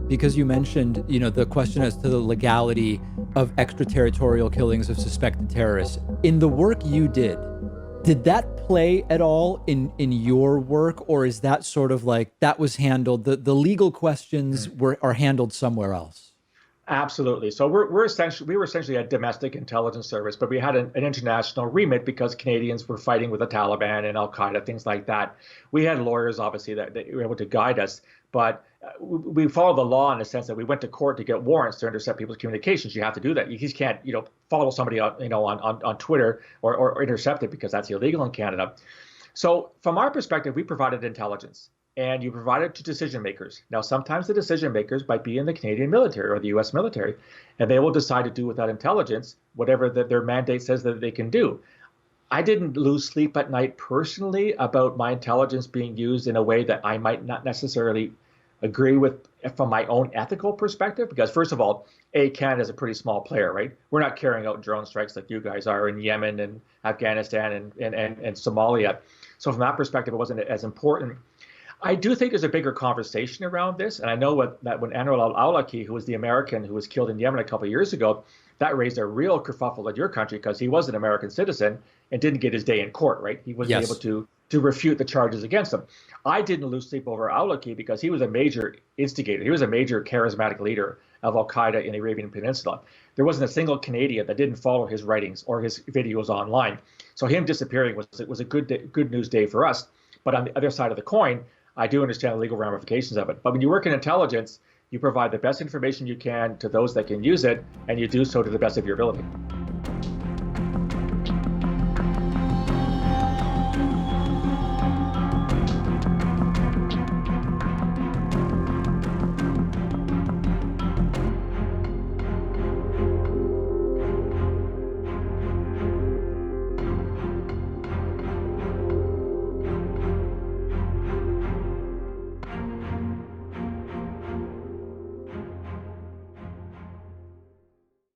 Because you mentioned, the question as to the legality of extraterritorial killings of suspected terrorists. In the work you did that play at all in your work, or is that sort of like that was handled, the legal questions are handled somewhere else? Absolutely. So we were essentially a domestic intelligence service, but we had an international remit because Canadians were fighting with the Taliban and Al Qaeda, things like that. We had lawyers, obviously, that were able to guide us, but we followed the law in the sense that we went to court to get warrants to intercept people's communications. You have to do that. You just can't, follow somebody on Twitter or intercept it because that's illegal in Canada. So from our perspective, we provided intelligence. And you provide it to decision makers. Now, sometimes the decision makers might be in the Canadian military or the U.S. military, and they will decide to do with that intelligence whatever their mandate says that they can do. I didn't lose sleep at night personally about my intelligence being used in a way that I might not necessarily agree with from my own ethical perspective, because first of all, Canada is a pretty small player, right? We're not carrying out drone strikes like you guys are in Yemen and Afghanistan and Somalia. So from that perspective, it wasn't as important. I do think there's a bigger conversation around this, and I know that when Anwar al-Awlaki, who was the American who was killed in Yemen a couple of years ago, that raised a real kerfuffle in your country because he was an American citizen and didn't get his day in court, right? He wasn't able to refute the charges against him. I didn't lose sleep over Awlaki because he was a major instigator. He was a major charismatic leader of Al Qaeda in the Arabian Peninsula. There wasn't a single Canadian that didn't follow his writings or his videos online. So him disappearing was a good news day for us. But on the other side of the coin, I do understand the legal ramifications of it. But when you work in intelligence, you provide the best information you can to those that can use it, and you do so to the best of your ability.